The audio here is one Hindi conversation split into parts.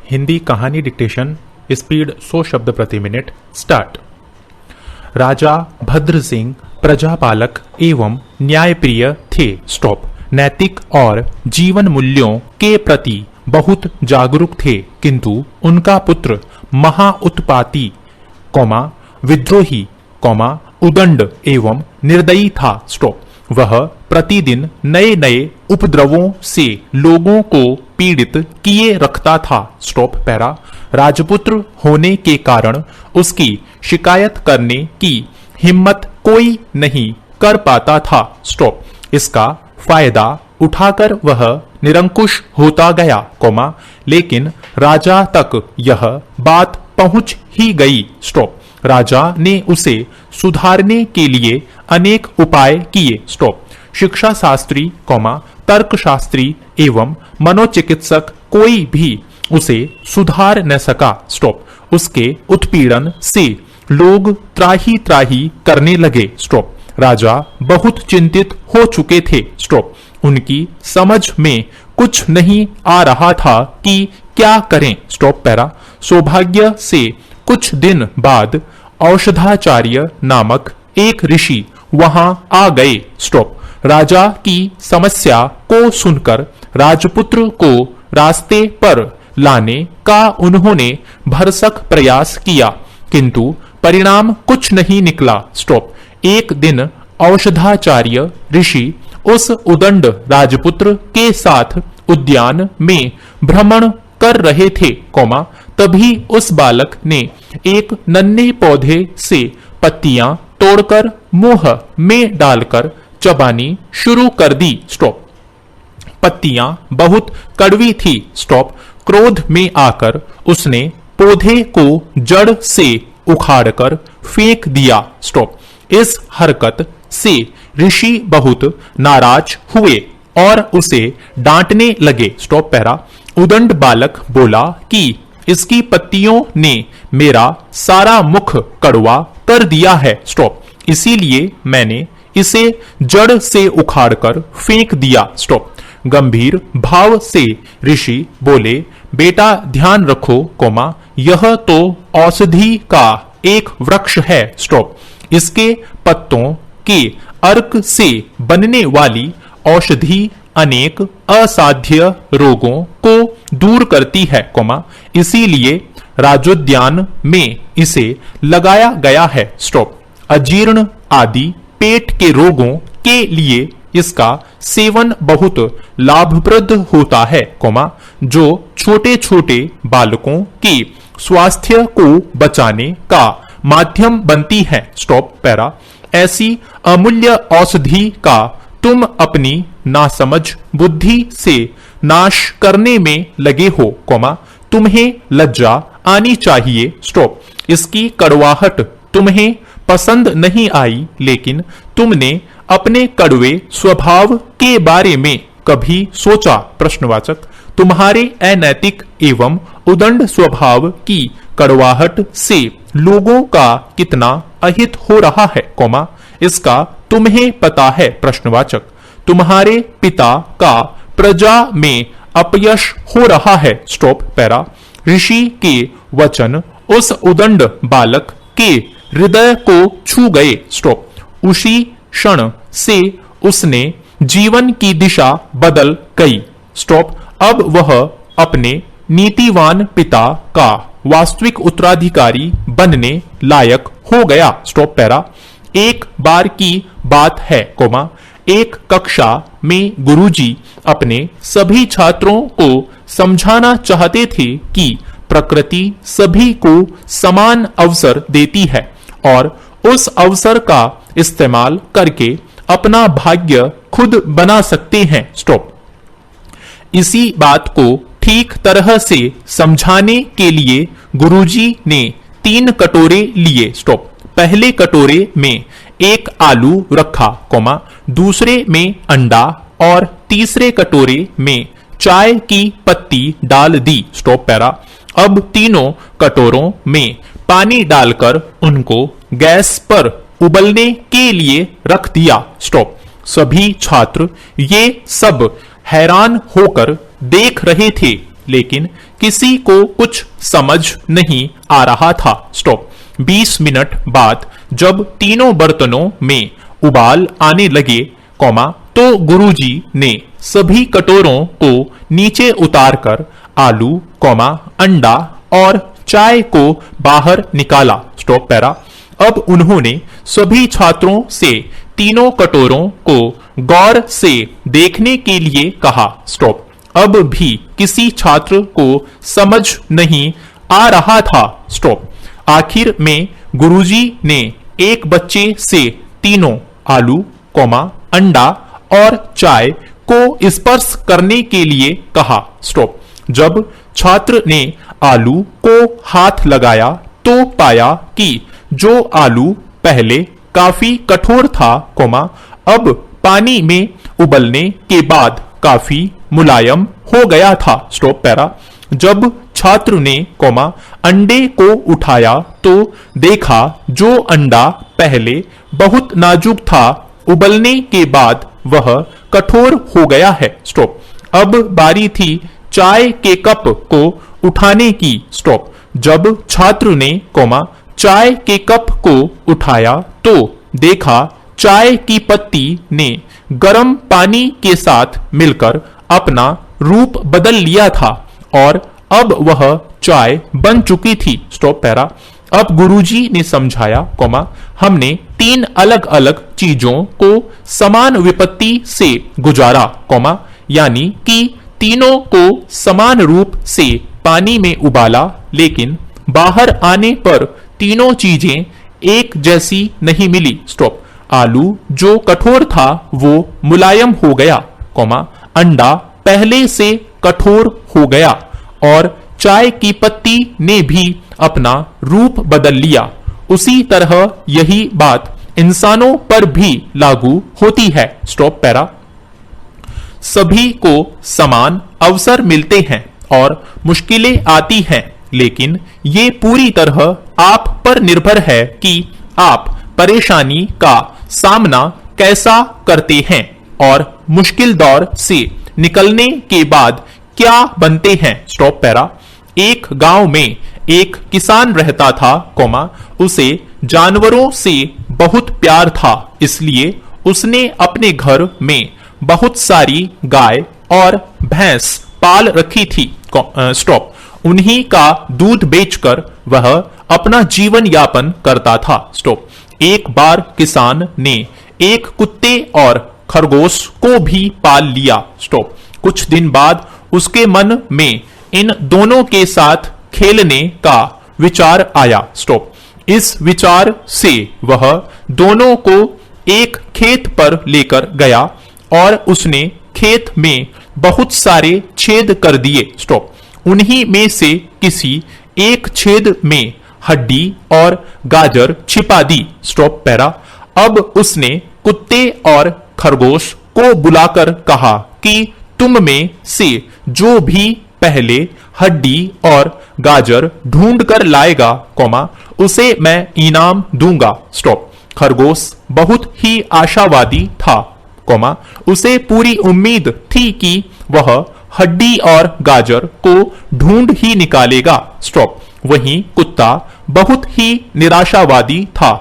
हिंदी कहानी डिक्टेशन स्पीड 100 शब्द प्रति मिनट स्टार्ट। राजा भद्र सिंह प्रजापालक एवं न्यायप्रिय थे। स्टॉप। नैतिक और जीवन मूल्यों के प्रति बहुत जागरूक थे, किंतु उनका पुत्र महाउत्पाती विद्रोही उदंड एवं निर्दयी था। स्टॉप। वह प्रतिदिन नए नए उपद्रवों से लोगों को पीड़ित किए रखता था। Stop para. राजपुत्र होने के कारण उसकी शिकायत करने की हिम्मत कोई नहीं कर पाता था। स्टॉप। इसका फायदा उठाकर वह निरंकुश होता गया, लेकिन राजा तक यह बात पहुंच ही गई। स्टॉप। राजा ने उसे सुधारने के लिए अनेक उपाय किए। स्टॉप। शिक्षा शास्त्री तर्कशास्त्री एवं मनोचिकित्सक कोई भी उसे सुधार न सका। स्टॉप। उसके उत्पीड़न से लोग त्राही त्राही करने लगे। स्टॉप। राजा बहुत चिंतित हो चुके थे। स्टॉप। उनकी समझ में कुछ नहीं आ रहा था कि क्या करें। Stop para. सौभाग्य से कुछ दिन बाद औषधाचार्य नामक एक ऋषि वहां आ गए। स्टॉप। राजा की समस्या को सुनकर राजपुत्र को रास्ते पर लाने का उन्होंने भरसक प्रयास किया, किंतु परिणाम कुछ नहीं निकला। स्टॉप। एक दिन औषधाचार्य ऋषि उस उदंड राजपुत्र के साथ उद्यान में भ्रमण कर रहे थे, तभी उस बालक ने एक नन्हे पौधे से पत्तियां तोड़कर मुंह में डालकर चबानी शुरू कर दी। स्टॉप। पत्तियां बहुत कड़वी थी। स्टॉप। क्रोध में आकर उसने पौधे को जड़ से उखाड़कर फेंक दिया। स्टॉप। इस हरकत से ऋषि बहुत नाराज हुए और उसे डांटने लगे। Stop para. उदंड बालक बोला कि इसकी पत्तियों ने मेरा सारा मुख कड़वा कर दिया है। स्टॉप। इसीलिए मैंने इसे जड़ से उखाड़कर फेंक दिया। स्टॉप। गंभीर भाव से ऋषि बोले, बेटा ध्यान रखो, यह तो औषधि का एक वृक्ष है। स्टॉप। इसके पत्तों के अर्क से बनने वाली औषधि अनेक असाध्य रोगों को दूर करती है, इसीलिए राजोद्यान में इसे लगाया गया है। स्टॉप। अजीर्ण आदि पेट के रोगों के लिए इसका सेवन बहुत लाभप्रद होता है, जो छोटे छोटे बालकों के स्वास्थ्य को बचाने का माध्यम बनती है। Stop para. ऐसी अमूल्य औषधि का तुम अपनी नासमझ बुद्धि से नाश करने में लगे हो, तुम्हें लज्जा आनी चाहिए। स्टॉप। इसकी कड़वाहट तुम्हें पसंद नहीं आई, लेकिन तुमने अपने कड़वे स्वभाव के बारे में कभी सोचा? प्रश्नवाचक। तुम्हारे अनैतिक एवं उदंड स्वभाव की कड़वाहट से लोगों का कितना अहित हो रहा है, इसका तुम्हें पता है? प्रश्नवाचक। तुम्हारे पिता का प्रजा में अपयश हो रहा है। Stop para. ऋषि के वचन उस उदंड बालक के हृदय को छू गए। स्टॉप। उसी क्षण से उसने जीवन की दिशा बदल गई। स्टॉप। अब वह अपने नीतिवान पिता का वास्तविक उत्तराधिकारी बनने लायक हो गया। Stop para. एक बार की बात है, एक कक्षा में गुरुजी अपने सभी छात्रों को समझाना चाहते थे कि प्रकृति सभी को समान अवसर देती है और उस अवसर का इस्तेमाल करके अपना भाग्य खुद बना सकते हैं। स्टॉप। इसी बात को ठीक तरह से समझाने के लिए गुरुजी ने 3 कटोरे लिए। स्टॉप। पहले कटोरे में एक आलू रखा, दूसरे में अंडा और तीसरे कटोरे में चाय की पत्ती डाल दी। Stop para. अब तीनों कटोरों में पानी डालकर उनको गैस पर उबलने के लिए रख दिया। स्टॉप। सभी छात्र ये सब हैरान होकर देख रहे थे, लेकिन किसी को कुछ समझ नहीं आ रहा था। स्टॉप। 20 मिनट बाद जब तीनों बर्तनों में उबाल आने लगे, तो गुरुजी ने सभी कटोरों को नीचे उतारकर आलू, अंडा और चाय को बाहर निकाला। Stop para. अब उन्होंने सभी छात्रों से तीनों कटोरों को गौर से देखने के लिए कहा। स्टॉप। अब भी किसी छात्र को समझ नहीं आ रहा था। स्टॉप। आखिर में गुरुजी ने एक बच्चे से तीनों आलू, अंडा और चाय को स्पर्श करने के लिए कहा। स्टॉप। जब छात्र ने आलू को हाथ लगाया तो पाया कि जो आलू पहले काफी कठोर था, अब पानी में उबलने के बाद काफी मुलायम हो गया था। Stop para. जब छात्र ने अंडे को उठाया तो देखा जो अंडा पहले बहुत नाजुक था, उबलने के बाद वह कठोर हो गया है। स्टॉप। अब बारी थी चाय के कप को उठाने की। स्टॉप। जब छात्र ने चाय के कप को उठाया तो देखा चाय की पत्ती ने गर्म पानी के साथ मिलकर अपना रूप बदल लिया था और अब वह चाय बन चुकी थी। Stop para. अब गुरुजी ने समझाया, हमने 3 अलग अलग चीजों को समान विपत्ति से गुजारा, यानी कि तीनों को समान रूप से पानी में उबाला, लेकिन बाहर आने पर तीनों चीजें एक जैसी नहीं मिली। स्टॉप। आलू जो कठोर था वो मुलायम हो गया, अंडा पहले से कठोर हो गया और चाय की पत्ती ने भी अपना रूप बदल लिया। उसी तरह यही बात इंसानों पर भी लागू होती है। Stop para. सभी को समान अवसर मिलते हैं और मुश्किलें आती हैं, लेकिन ये पूरी तरह आप पर निर्भर है कि आप परेशानी का सामना कैसा करते हैं और मुश्किल दौर से निकलने के बाद क्या बनते हैं। Stop para. एक गांव में एक किसान रहता था, उसे जानवरों से बहुत प्यार था, इसलिए उसने अपने घर में बहुत सारी गाय और भैंस पाल रखी थी। स्टॉप। उन्हीं का दूध बेचकर वह अपना जीवन यापन करता था। स्टॉप। एक बार किसान ने एक कुत्ते और खरगोश को भी पाल लिया। स्टॉप। कुछ दिन बाद उसके मन में इन दोनों के साथ खेलने का विचार आया। स्टॉप। इस विचार से वह दोनों को एक खेत पर लेकर गया और उसने खेत में बहुत सारे छेद कर दिए। स्टॉप। उन्हीं में से किसी एक छेद में हड्डी और गाजर छिपा दी। Stop para. अब उसने कुत्ते और खरगोश को बुलाकर कहा कि तुम में से जो भी पहले हड्डी और गाजर ढूंढ कर लाएगा, उसे मैं इनाम दूंगा। स्टॉप। खरगोश बहुत ही आशावादी था, उसे पूरी उम्मीद थी कि वह हड्डी और गाजर को ढूंढ ही निकालेगा। स्टॉप। वहीं कुत्ता बहुत ही निराशावादी था,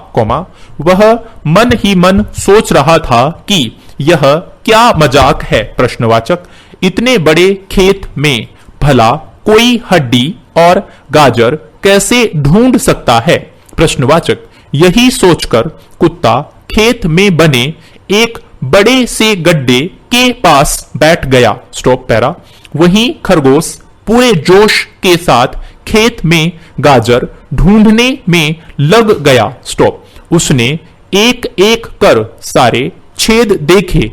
वह मन ही मन सोच रहा था कि यह क्या मजाक है, प्रश्नवाचक। इतने बड़े खेत में भला कोई हड्डी और गाजर कैसे ढूंढ सकता है, प्रश्नवाचक। यही सोचकर कुत्ता खेत में बने एक बड़े से गड्ढे के पास बैठ गया। Stop para. वहीं खरगोश पूरे जोश के साथ खेत में गाजर ढूंढने में लग गया। स्टॉप। उसने एक एक कर सारे छेद देखे,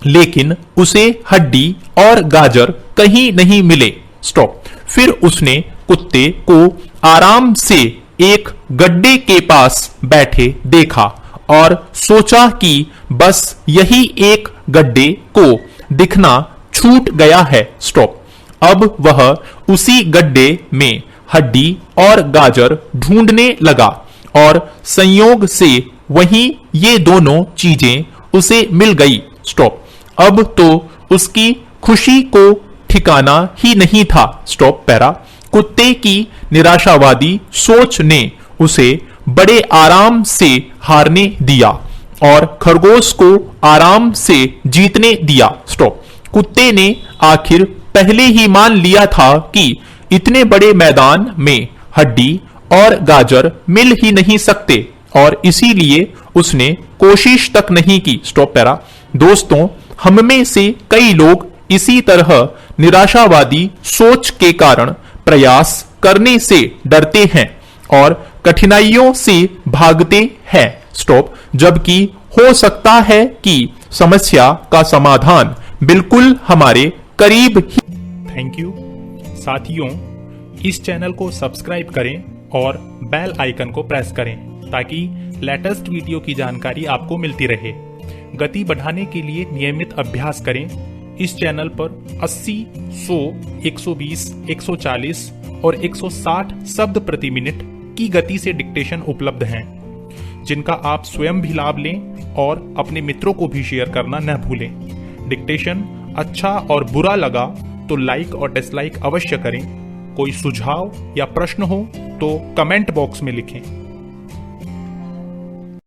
लेकिन उसे हड्डी और गाजर कहीं नहीं मिले। स्टॉप। फिर उसने कुत्ते को आराम से एक गड्ढे के पास बैठे देखा और सोचा कि बस यही एक गड्ढे को दिखना छूट गया है। स्टॉप। अब वह उसी गड्ढे में हड्डी और गाजर ढूंढने लगा और संयोग से वहीं ये दोनों चीजें उसे मिल गई। स्टॉप। अब तो उसकी खुशी को ठिकाना ही नहीं था। Stop para. कुत्ते की निराशावादी सोच ने उसे बड़े आराम से हारने दिया और खरगोश को आराम से जीतने दिया। स्टॉप। कुत्ते ने आखिर पहले ही मान लिया था कि इतने बड़े मैदान में हड्डी और गाजर मिल ही नहीं सकते और इसीलिए उसने कोशिश तक नहीं की। Stop para. दोस्तों, हम में से कई लोग इसी तरह निराशावादी सोच के कारण प्रयास करने से डरते हैं और कठिनाइयों से भागते हैं। स्टॉप। जबकि हो सकता है कि समस्या का समाधान बिल्कुल हमारे करीब ही। थैंक यू साथियों, इस चैनल को सब्सक्राइब करें और बेल आइकन को प्रेस करें ताकि लेटेस्ट वीडियो की जानकारी आपको मिलती रहे। गति बढ़ाने के लिए नियमित अभ्यास करें। इस चैनल पर 80, 100, 120, 140 और 160 शब्द प्रति मिनट की गति से डिक्टेशन उपलब्ध हैं, जिनका आप स्वयं भी लाभ लें और अपने मित्रों को भी शेयर करना न भूलें। डिक्टेशन अच्छा और बुरा लगा तो लाइक और डिसलाइक अवश्य करें। कोई सुझाव या प्रश्न हो तो कमेंट बॉक्स में लिखें।